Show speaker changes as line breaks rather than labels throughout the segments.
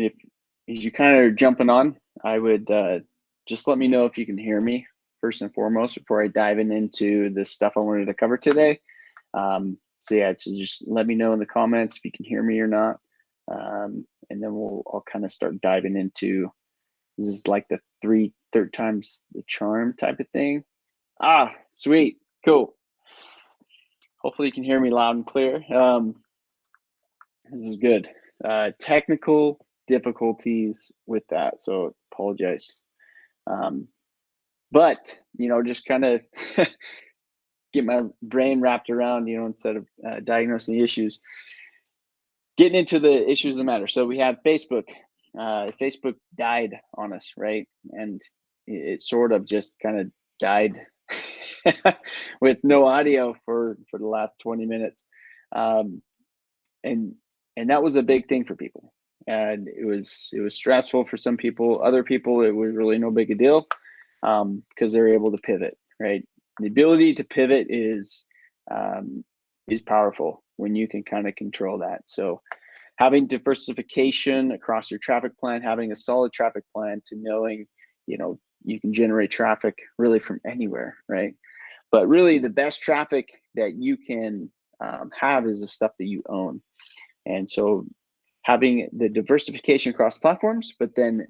if as you kind of jumping on, I would just let me know if you can hear me first and foremost before I dive into the stuff I wanted to cover today. So yeah, just let me know in the comments if you can hear me or not, and then I'll kind of start diving into this is like the third times the charm type of thing. Ah, sweet, cool. Hopefully you can hear me loud and clear. This is good. Technical difficulties with that, so apologize. But just kind of get my brain wrapped around, instead of diagnosing the issues, getting into the issues that matter. So we have Facebook. Facebook died on us, right? And it sort of just kind of died with no audio for the last 20 minutes. And that was a big thing for people, and it was stressful for some people. Other people, it was really no big a deal, because they're able to pivot, right? The ability to pivot is powerful when you can kind of control that. So having diversification across your traffic plan, having a solid traffic plan, to knowing you can generate traffic really from anywhere, right? But really the best traffic that you can have is the stuff that you own. And so having the diversification across platforms, but then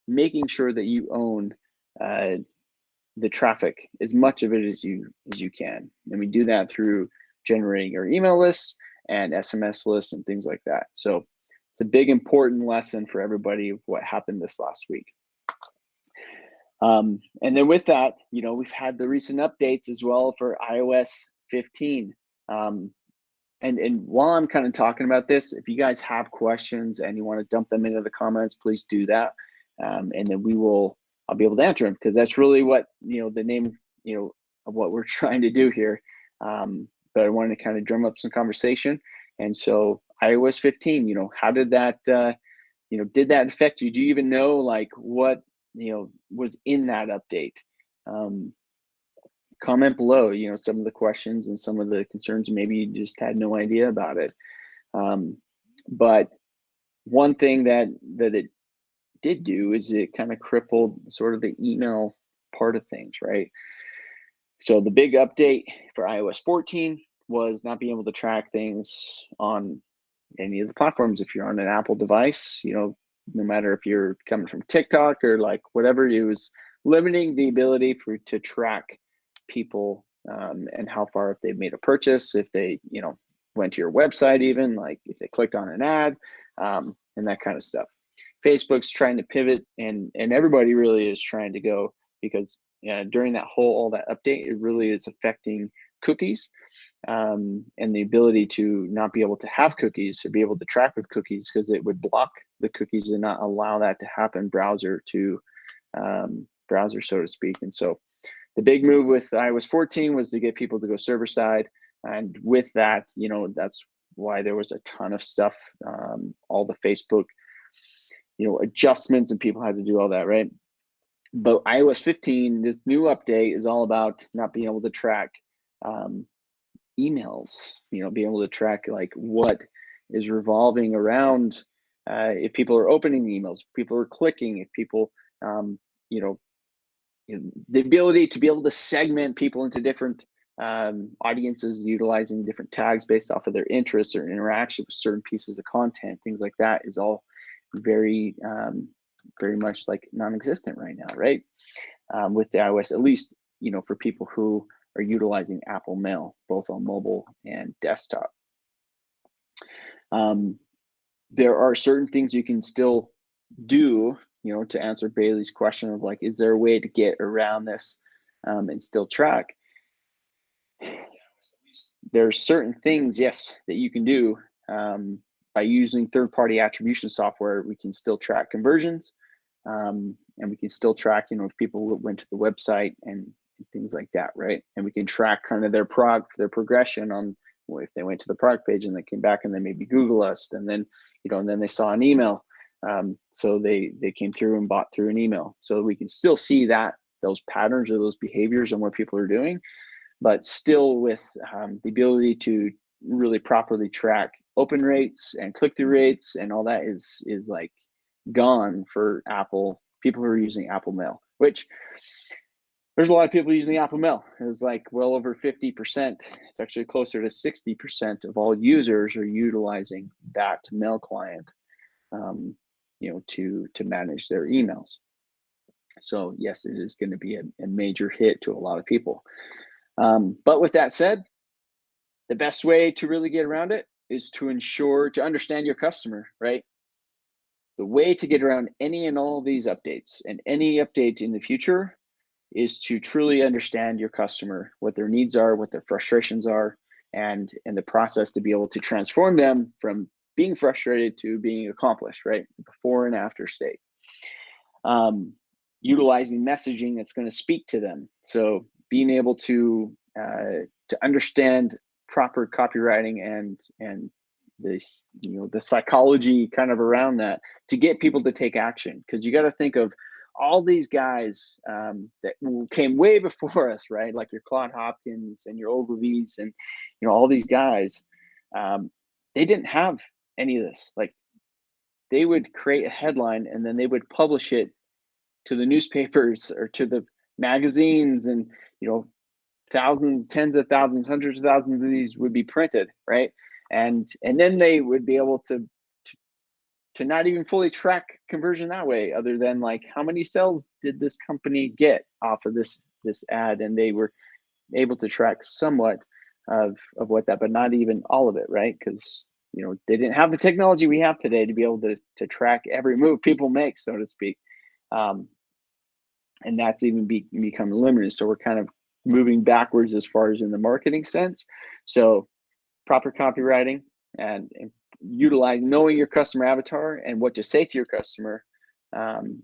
making sure that you own the traffic, as much of it as you can. And we do that through generating our email lists and SMS lists and things like that. So it's a big important lesson for everybody of what happened this last week. And then with that, we've had the recent updates as well for iOS 15. And while I'm kind of talking about this, if you guys have questions and you want to dump them into the comments, please do that. And then I'll be able to answer them, because that's really what, the name, of what we're trying to do here. But I wanted to kind of drum up some conversation. And so iOS 15, how did that, did that affect you? Do you even know like what, was in that update? Comment below, some of the questions and some of the concerns. Maybe you just had no idea about it. But one thing that it did do is it kind of crippled sort of the email part of things, right? So the big update for iOS 14 was not being able to track things on any of the platforms. If you're on an Apple device, no matter if you're coming from TikTok or like whatever, it was limiting the ability to track people and how far, if they've made a purchase, if they went to your website, even like if they clicked on an ad, and that kind of stuff. Facebook's trying to pivot, and everybody really is trying to go, because during all that update, it really is affecting cookies, and the ability to not be able to have cookies or be able to track with cookies, because it would block the cookies and not allow that to happen browser to browser, so to speak. And so the big move with iOS 14 was to get people to go server side. And with that, that's why there was a ton of stuff, all the Facebook, adjustments, and people had to do all that, right? But iOS 15, this new update, is all about not being able to track emails, being able to track like what is revolving around, if people are opening the emails, if people are clicking, if people, the ability to be able to segment people into different audiences, utilizing different tags based off of their interests or interaction with certain pieces of content, things like that, is all very much like non-existent right now, right? With the iOS, at least, for people who are utilizing Apple Mail, both on mobile and desktop. There are certain things you can still do, to answer Bailey's question of like, is there a way to get around this and still track? There are certain things, yes, that you can do by using third-party attribution software. We can still track conversions, and we can still track, if people went to the website and things like that, right? And we can track kind of their progression on, if they went to the product page and they came back and then maybe Google us, and then and then they saw an email, so they came through and bought through an email. So we can still see those patterns or those behaviors and what people are doing, but still with the ability to really properly track open rates and click-through rates and all that is like gone for Apple, people who are using Apple Mail, which there's a lot of people using Apple Mail. It's like well over 50%. It's actually closer to 60% of all users are utilizing that mail client, to manage their emails. So yes, it is going to be a major hit to a lot of people. But with that said, the best way to really get around it is to understand your customer, right? The way to get around any and all of these updates and any update in the future is to truly understand your customer, what their needs are, what their frustrations are, and the process to be able to transform them from being frustrated to being accomplished, right? Before and after state. Utilizing messaging that's going to speak to them. So being able to understand proper copywriting and the psychology kind of around that to get people to take action, because you got to think of all these guys that came way before us, right? Like your Claude Hopkins and your Ogilvy's and all these guys. They didn't have any of this. Like they would create a headline and then they would publish it to the newspapers or to the magazines, and thousands, tens of thousands, hundreds of thousands of these would be printed, right? And then they would be able to not even fully track conversion that way, other than like how many sales did this company get off of this ad, and they were able to track somewhat of what that, but not even all of it, right? Because they didn't have the technology we have today to be able to track every move people make, so to speak. And that's even become limited. So we're kind of moving backwards as far as in the marketing sense. So proper copywriting and utilizing, knowing your customer avatar and what to say to your customer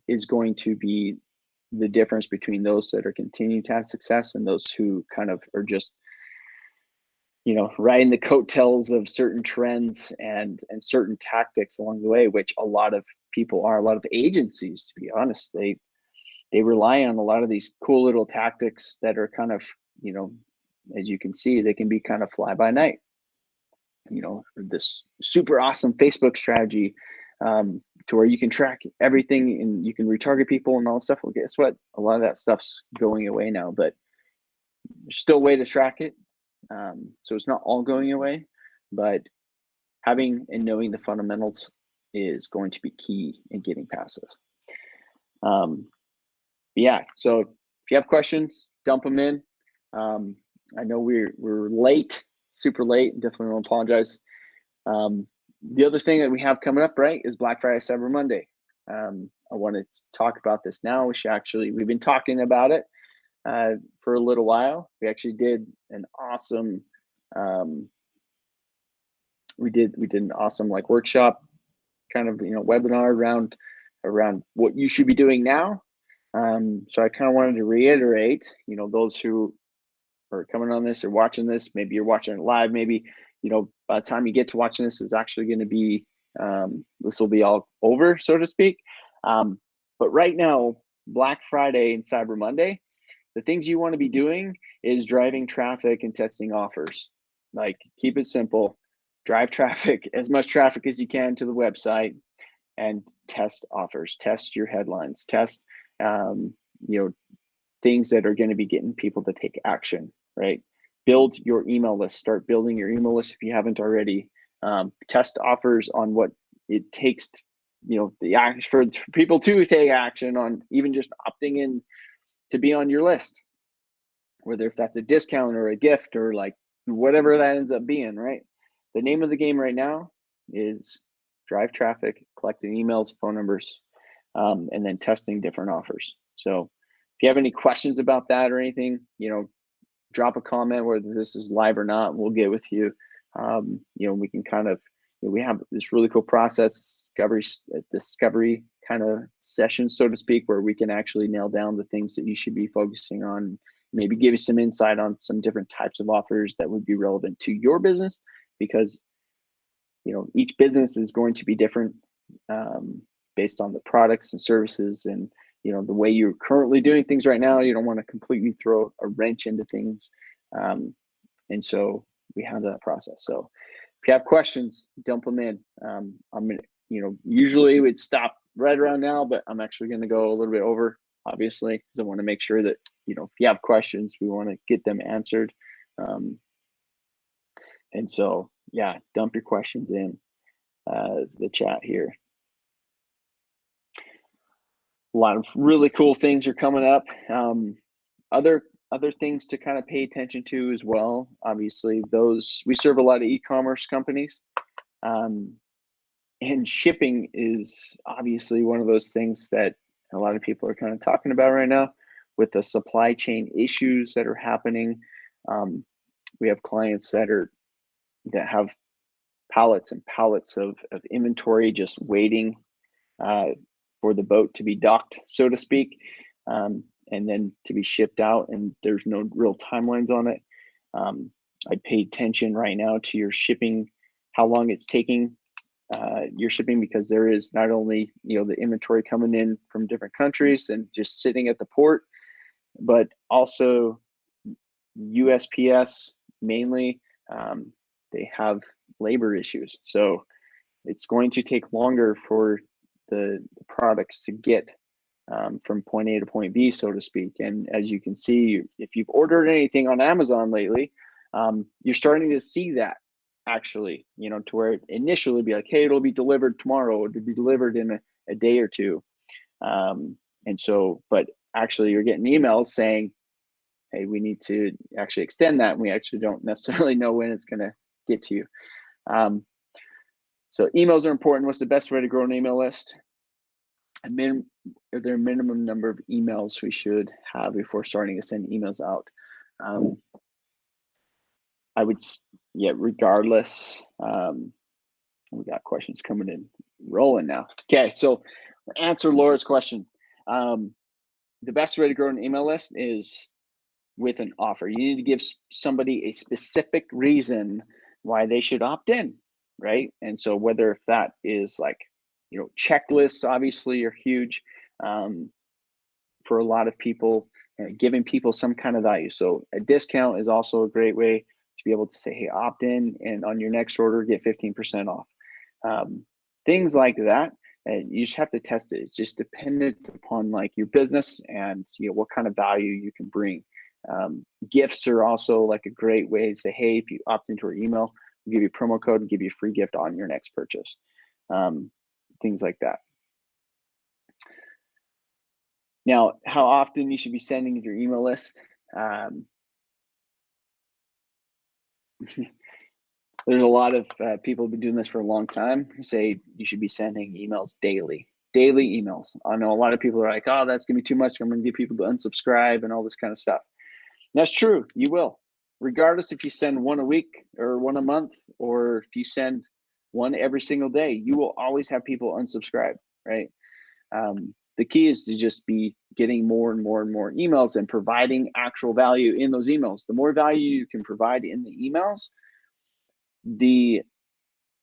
is going to be the difference between those that are continuing to have success and those who kind of are just riding the coattails of certain trends and certain tactics along the way, which a lot of people are. A lot of agencies, to be honest, they rely on a lot of these cool little tactics that are kind of, as you can see, they can be kind of fly by night. This super awesome Facebook strategy to where you can track everything and you can retarget people and all that stuff. Well, guess what? A lot of that stuff's going away now, but there's still a way to track it. So it's not all going away, but having and knowing the fundamentals is going to be key in getting past this. Yeah, so if you have questions, dump them in. I know we're late, super late. Definitely want to apologize. The other thing that we have coming up, right, is Black Friday, Cyber Monday. I wanted to talk about this now. We've been talking about it for a little while. We actually did an awesome, we did an awesome like workshop kind of, webinar around what you should be doing now. So I kind of wanted to reiterate, those who are coming on this or watching this, maybe you're watching it live, maybe, by the time you get to watching this is actually going to be, this will be all over, so to speak. But right now, Black Friday and Cyber Monday, the things you want to be doing is driving traffic and testing offers. Like, keep it simple, drive traffic, as much traffic as you can to the website, and test offers, test your headlines, test things that are going to be getting people to take action, right? Build your email list, start building your email list if you haven't already. Test offers on what it takes, the action for people to take action on, even just opting in to be on your list, whether if that's a discount or a gift or like whatever that ends up being, right? The name of the game right now is drive traffic, collecting emails, phone numbers, and then testing different offers. So if you have any questions about that or anything, drop a comment, whether this is live or not, we'll get with you. We can kind of, we have this really cool process, discovery kind of session, so to speak, where we can actually nail down the things that you should be focusing on, maybe give you some insight on some different types of offers that would be relevant to your business, because each business is going to be different based on the products and services and the way you're currently doing things right now. You don't want to completely throw a wrench into things, and so we have that process. So if you have questions, dump them in. I'm gonna, usually we'd stop right around now, but I'm actually going to go a little bit over, obviously, because I want to make sure that, you know, if you have questions, we want to get them answered. And so, yeah, dump your questions in the chat here. A lot of really cool things are coming up. Other things to kind of pay attention to as well. Obviously, we serve a lot of e-commerce companies, and shipping is obviously one of those things that a lot of people are kind of talking about right now with the supply chain issues that are happening. We have clients that have pallets and pallets of inventory just waiting for the boat to be docked, so to speak, and then to be shipped out, and there's no real timelines on it. I pay attention right now to your shipping, how long it's taking your shipping, because there is not only, you know, the inventory coming in from different countries and just sitting at the port, but also USPS mainly, they have labor issues. So it's going to take longer for the products to get from point A to point B, so to speak. And as you can see, if you've ordered anything on Amazon lately, you're starting to see that actually, you know, to where it initially be like, hey, it'll be delivered tomorrow, it'll be delivered in a day or two. And so, but actually you're getting emails saying, hey, we need to actually extend that. And we actually don't necessarily know when it's going to get to you. So emails are important. What's the best way to grow an email list? Are there a minimum number of emails we should have before starting to send emails out? I would, yeah, regardless. We got questions coming in, rolling now. Okay, so answer Laura's question. The best way to grow an email list is with an offer. You need to give somebody a specific reason why they should opt in, right? And so whether if that is like, you know, checklists obviously are huge for a lot of people, giving people some kind of value. So a discount is also a great way to be able to say, hey, opt in, and on your next order, get 15% off. Things like that. And you just have to test it. It's just dependent upon like your business and, you know, what kind of value you can bring. Gifts are also like a great way to say, hey, if you opt into our email, we'll give you a promo code and give you a free gift on your next purchase. Things like that. Now, how often you should be sending your email list? There's a lot of people who've been doing this for a long time who say you should be sending emails daily emails. I know a lot of people are like, oh, that's gonna be too much, I'm gonna get people to unsubscribe and all this kind of stuff. And that's true, you will, regardless if you send one a week or one a month, or if you send one every single day, you will always have people unsubscribe, right? The key is to just be getting more and more and more emails and providing actual value in those emails. The more value you can provide in the emails, the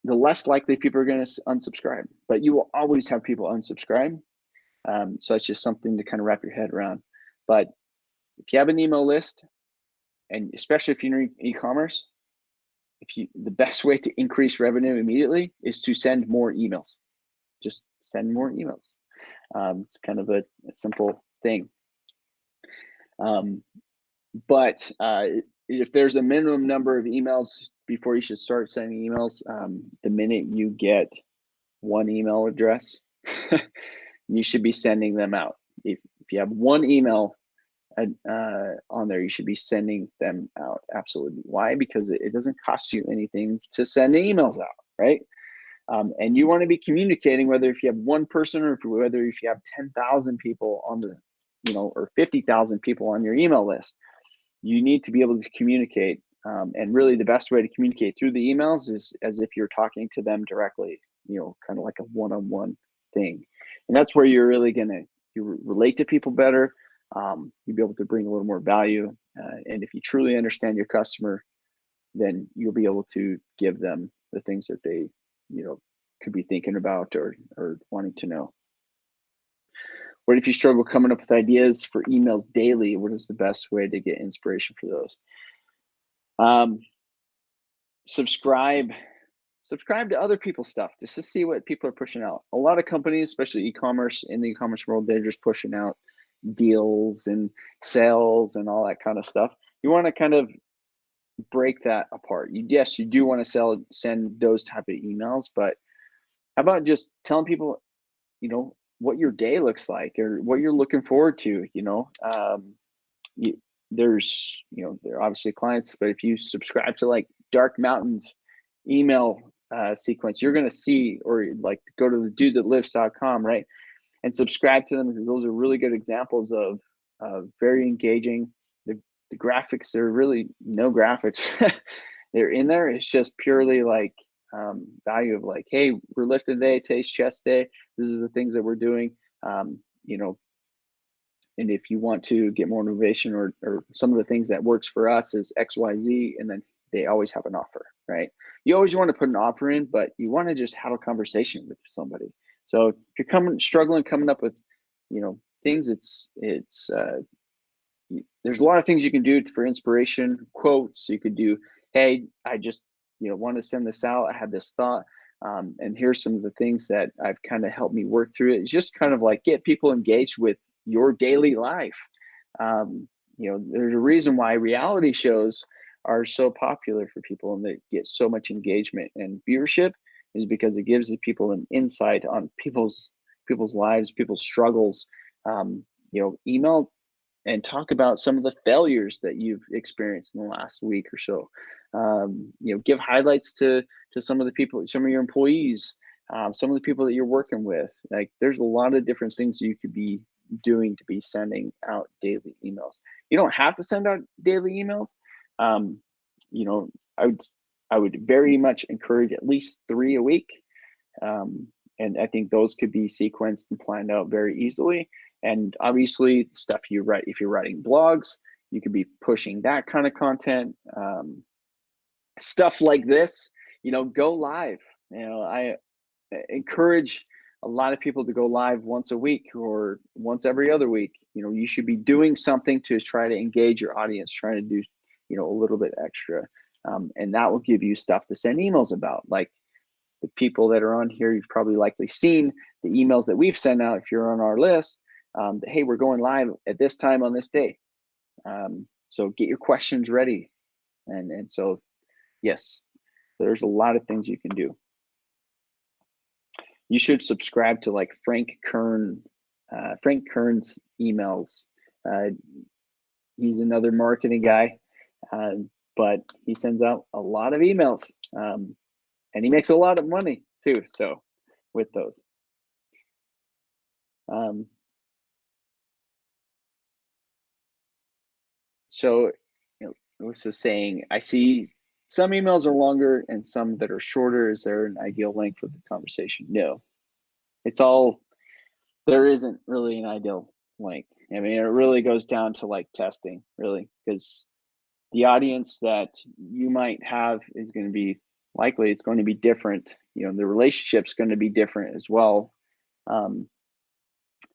less likely people are going to unsubscribe, but you will always have people unsubscribe. So it's just something to kind of wrap your head around. But if you have an email list, and especially if you're in e-commerce, the best way to increase revenue immediately is to send more emails. Just send more emails. It's kind of a simple thing. But if there's a minimum number of emails before you should start sending emails, the minute you get one email address, you should be sending them out. If you have one email on there, you should be sending them out. Absolutely. Why? Because it doesn't cost you anything to send emails out, right? And you want to be communicating, whether if you have one person or whether if you have 10,000 people on the, you know, or 50,000 people on your email list, you need to be able to communicate. And really the best way to communicate through the emails is as if you're talking to them directly, you know, kind of like a one-on-one thing. And that's where you're really gonna relate to people better. You'll be able to bring a little more value. And if you truly understand your customer, then you'll be able to give them the things that they, you know, could be thinking about or wanting to know. What if you struggle coming up with ideas for emails daily? What is the best way to get inspiration for those? Subscribe subscribe to other people's stuff just to see what people are pushing out. A lot of companies, especially e-commerce, in the e-commerce world, they're just pushing out deals and sales and all that kind of stuff. You want to kind of break that apart. Yes, you do want to send those type of emails, but how about just telling people, what your day looks like or what you're looking forward to, there's, they're obviously clients, but if you subscribe to like Dark Mountains email sequence, you're going to see, or like go to the dudethatlifts.com, right? And subscribe to them, because those are really good examples of very engaging. The graphics, there are really no graphics. They're in there. It's just purely like value of like, hey, we're lifting today. Today's chest day. This is the things that we're doing. And if you want to get more motivation, or some of the things that works for us is XYZ, and then they always have an offer, right? You always want to put an offer in, but you want to just have a conversation with somebody. So if you're struggling coming up with, things, there's a lot of things you can do for inspiration. Quotes you could do. Hey, I just want to send this out. I had this thought, and here's some of the things that I've kind of helped me work through it. It's just kind of like get people engaged with your daily life. There's a reason why reality shows are so popular for people and they get so much engagement and viewership, is because it gives the people an insight on people's lives, people's struggles. Email and talk about some of the failures that you've experienced in the last week or so. Give highlights to some of the people, some of your employees, some of the people that you're working with. Like, there's a lot of different things you could be doing to be sending out daily emails. You don't have to send out daily emails. I would very much encourage at least 3 a week. And I think those could be sequenced and planned out very easily. And obviously, stuff you write, if you're writing blogs, you could be pushing that kind of content. Stuff like this, go live. I encourage a lot of people to go live once a week or once every other week. You should be doing something to try to engage your audience, trying to do, a little bit extra. And that will give you stuff to send emails about. Like the people that are on here, you've probably likely seen the emails that we've sent out if you're on our list. Hey, we're going live at this time on this day. So get your questions ready. And so, yes, there's a lot of things you can do. You should subscribe to like Frank Kern's emails. He's another marketing guy, but he sends out a lot of emails, and he makes a lot of money too. So with those. So, let's just saying, I see some emails are longer and some that are shorter. Is there an ideal length for the conversation? No. There isn't really an ideal length. I mean, it really goes down to like testing, really, because the audience that you might have is going to be likely, it's going to be different. The relationship's going to be different as well.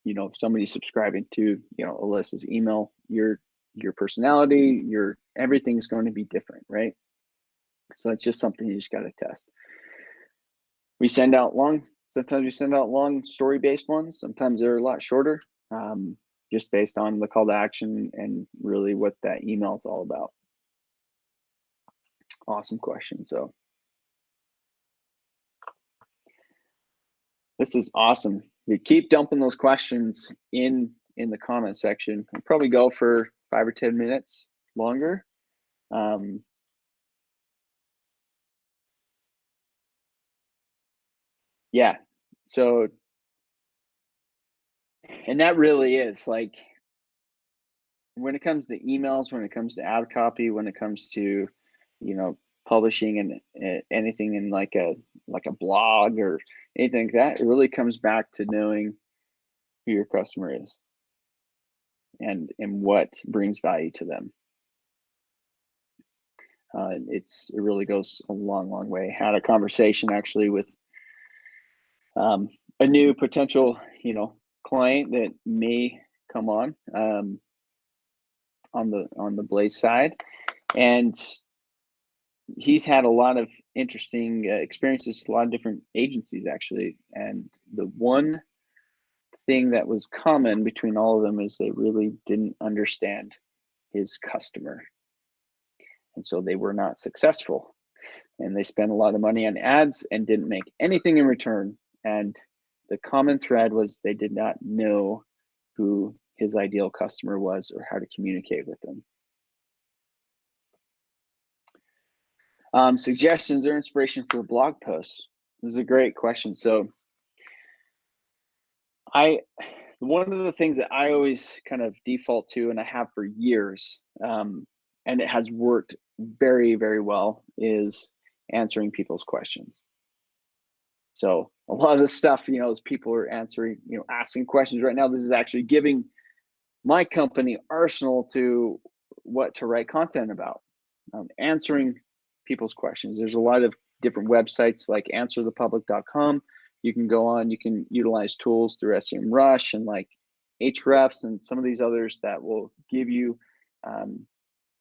If somebody's subscribing to, Alyssa's email, your personality, everything's going to be different, right? So it's just something you just got to test. Sometimes we send out long story-based ones. Sometimes they're a lot shorter, just based on the call to action and really what that email is all about. Awesome question. So this is awesome. We keep dumping those questions in the comment section. I'll probably go for 5 or 10 minutes longer. Yeah. So, and that really is like, when it comes to emails, when it comes to ad copy, when it comes to, publishing and anything in like a blog or anything like that, it really comes back to knowing who your customer is and what brings value to them. It really goes a long way. Had a conversation actually with a new potential, client that may come on the Blaze side, and he's had a lot of interesting experiences with a lot of different agencies actually, and the one thing that was common between all of them is they really didn't understand his customer, and so they were not successful, and they spent a lot of money on ads and didn't make anything in return. And the common thread was they did not know who his ideal customer was or how to communicate with them. Suggestions or inspiration for blog posts. This is a great question. So one of the things that I always kind of default to, and I have for years, and it has worked very, very well, is answering people's questions. So a lot of the stuff, as people are answering, asking questions right now, this is actually giving my company arsenal to what to write content about, answering people's questions. There's a lot of different websites like answerthepublic.com. You can go on, you can utilize tools through SEMrush and like Ahrefs and some of these others that will give you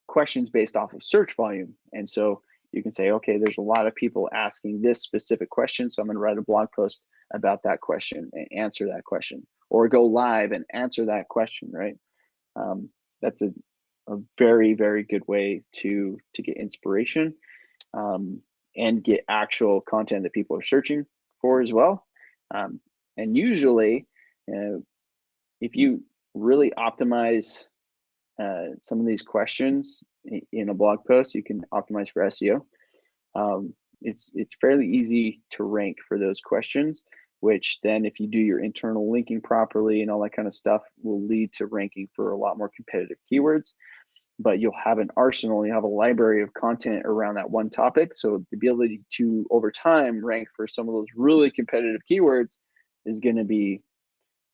questions based off of search volume. And so you can say, okay, there's a lot of people asking this specific question, so I'm going to write a blog post about that question and answer that question, or go live and answer that question, right? That's a very, very good way to get inspiration and get actual content that people are searching for as well. And usually, if you really optimize some of these questions in a blog post, you can optimize for SEO. It's fairly easy to rank for those questions, which then if you do your internal linking properly and all that kind of stuff will lead to ranking for a lot more competitive keywords. But you'll have an arsenal, you have a library of content around that one topic. So the ability to, over time, rank for some of those really competitive keywords is going to be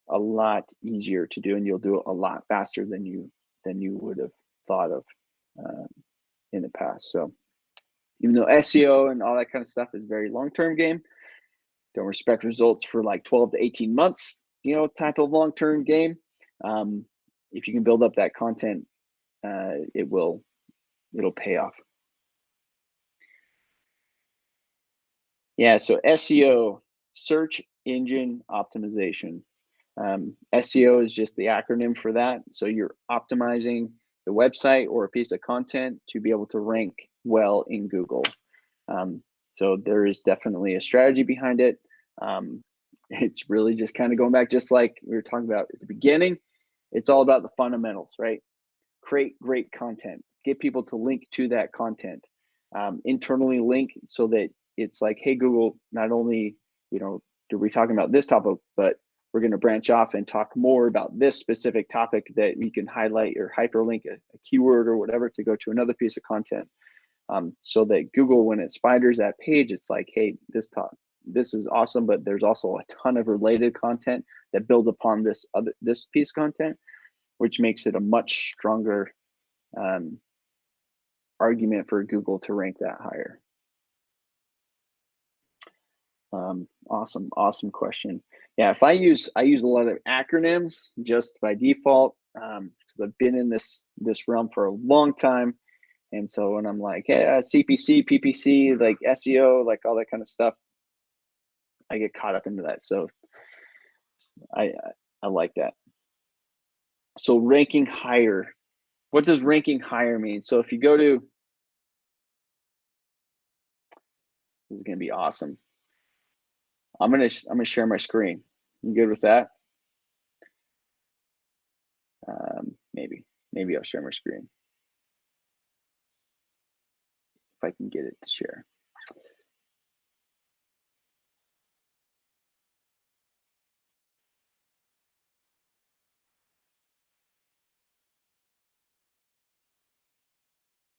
a lot easier to do, and you'll do it a lot faster than you would have thought of in the past. So even though SEO and all that kind of stuff is very long-term game, don't respect results for like 12 to 18 months, type of long-term game. If you can build up that content, it'll pay off. Yeah, so SEO, search engine optimization. SEO is just the acronym for that. So you're optimizing the website or a piece of content to be able to rank well in Google. So there is definitely a strategy behind it. It's really just kind of going back, just like we were talking about at the beginning. It's all about the fundamentals, right? Create great content, get people to link to that content, internally link so that it's like, hey, Google, not only, are we talking about this topic, but we're going to branch off and talk more about this specific topic that we can highlight or hyperlink a keyword or whatever to go to another piece of content. So that Google, when it spiders that page, it's like, hey, this is awesome, but there's also a ton of related content that builds upon this piece of content, which makes it a much stronger argument for Google to rank that higher. Awesome question. Yeah, I use a lot of acronyms just by default, because I've been in this realm for a long time. And so when I'm like, hey, CPC, PPC, like SEO, like all that kind of stuff, I get caught up into that. So I like that. So ranking higher. What does ranking higher mean? So if you go to, this is going to be awesome. I'm gonna share my screen. You good with that? Maybe I'll share my screen if I can get it to share.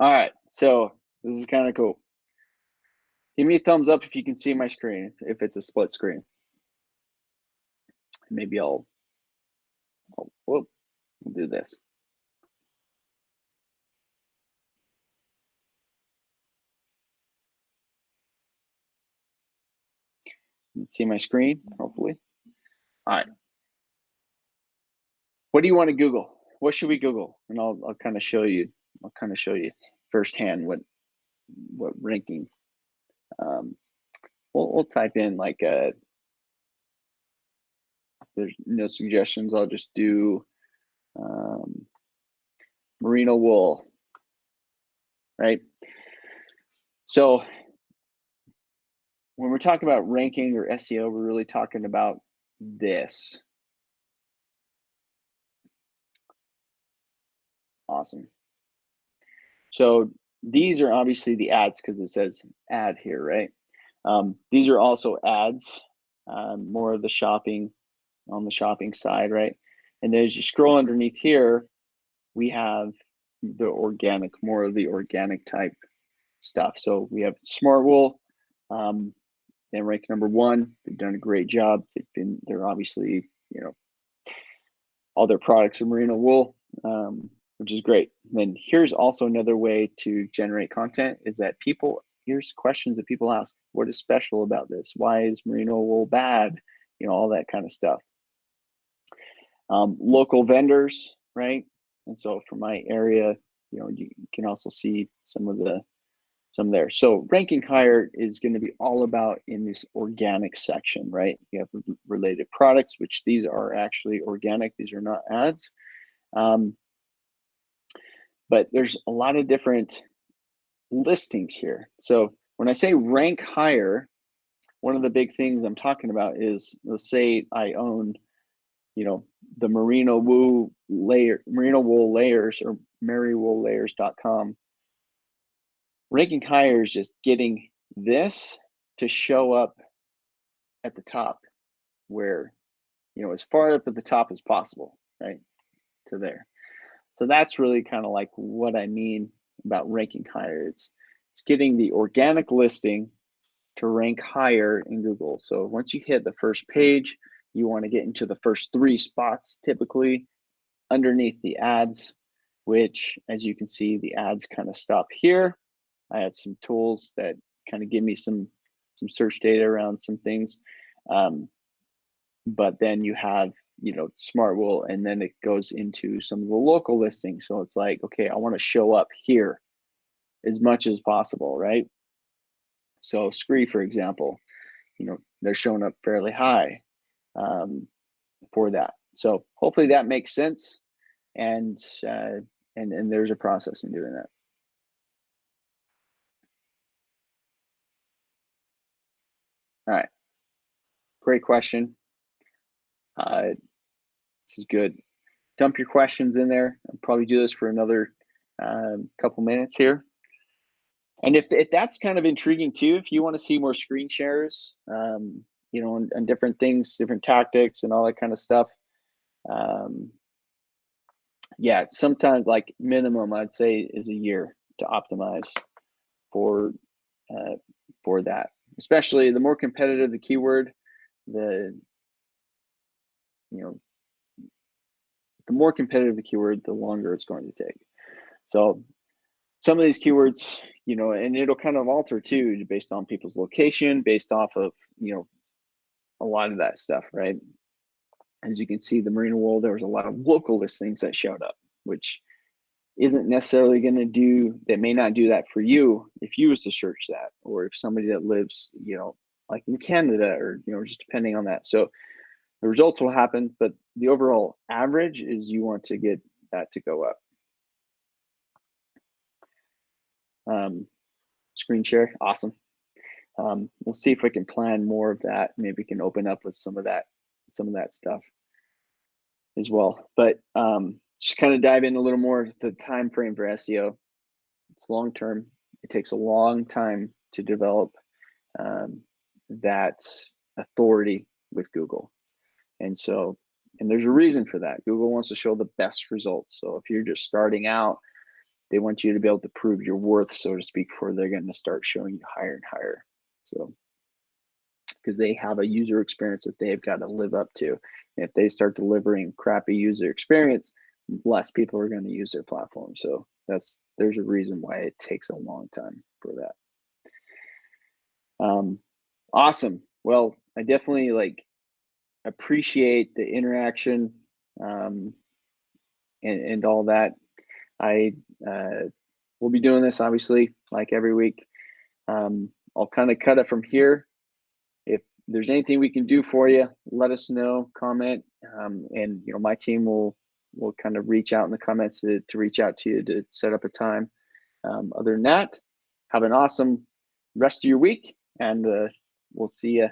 All right, so this is kind of cool. Give me a thumbs up if you can see my screen, if it's a split screen. Maybe we'll do this. You can see my screen, hopefully. All right. What do you want to Google? What should we Google? And I'll kind of show you. I'll kind of show you firsthand what ranking We'll type in like there's no suggestions. I'll just do merino wool, right? So when we're talking about ranking or SEO, we're really talking about this. Awesome. So these are obviously the ads because it says ad here, right? These are also ads, more of the shopping on the shopping side, right? And then as you scroll underneath here, we have the organic, more of the organic type stuff. So we have Smartwool, and rank number 1. They've done a great job. They're obviously, you know, all their products are merino wool, which is great. And then here's also another way to generate content is that here's questions that people ask. What is special about this? Why is merino wool bad? You know, all that kind of stuff. Local vendors, right? And so for my area, you know, you can also see some there. So ranking higher is going to be all about in this organic section, right? You have related products, which these are actually organic. These are not ads. But there's a lot of different listings here. So when I say rank higher, one of the big things I'm talking about is, let's say I own, you know, the merino wool layers or merrywoollayers.com. Ranking higher is just getting this to show up at the top where, you know, as far up at the top as possible, right? To there. So that's really kind of like what I mean about ranking higher. It's getting the organic listing to rank higher in Google. So once you hit the first page, you want to get into the first 3 spots typically underneath the ads, which as you can see, the ads kind of stop here. I have some tools that kind of give me some search data around some things. But then you have, you know, Smartwool, and then it goes into some of the local listings. So it's like, okay, I want to show up here as much as possible, right? So Scree, for example, you know, they're showing up fairly high for that. So hopefully that makes sense, and there's a process in doing that. All right, great question. This is good. Dump your questions in there. I'll probably do this for another couple minutes here. And if that's kind of intriguing too, if you want to see more screen shares, you know, and different things, different tactics and all that kind of stuff, yeah, sometimes like minimum I'd say is a year to optimize for that. Especially the more competitive the keyword, the more competitive the keyword, the longer it's going to take. So some of these keywords, you know, and it'll kind of alter too based on people's location, based off of, you know, a lot of that stuff, right? As you can see, the merino wool, there was a lot of local listings that showed up, which isn't necessarily going to do, that may not do that for you if you was to search that, or if somebody that lives, you know, like in Canada, or, you know, just depending on that. So the results will happen, but the overall average is you want to get that to go up. Screen share, awesome. We'll see if we can plan more of that. Maybe we can open up with some of that stuff as well. But just kind of dive in a little more to the time frame for SEO. It's long term. It takes a long time to develop that authority with Google, and there's a reason for that. Google wants to show the best results. So if you're just starting out, they want you to be able to prove your worth, so to speak, before they're going to start showing you higher and higher. So, because they have a user experience that they've got to live up to. And if they start delivering crappy user experience, less people are going to use their platform. So there's a reason why it takes a long time for that. Awesome. Well, I definitely appreciate the interaction and all that. I will be doing this obviously like every week. I'll kind of cut it from here. If there's anything we can do for you, let us know, comment, and my team will kind of reach out in the comments to reach out to you to set up a time. Other than that, have an awesome rest of your week, and we'll see you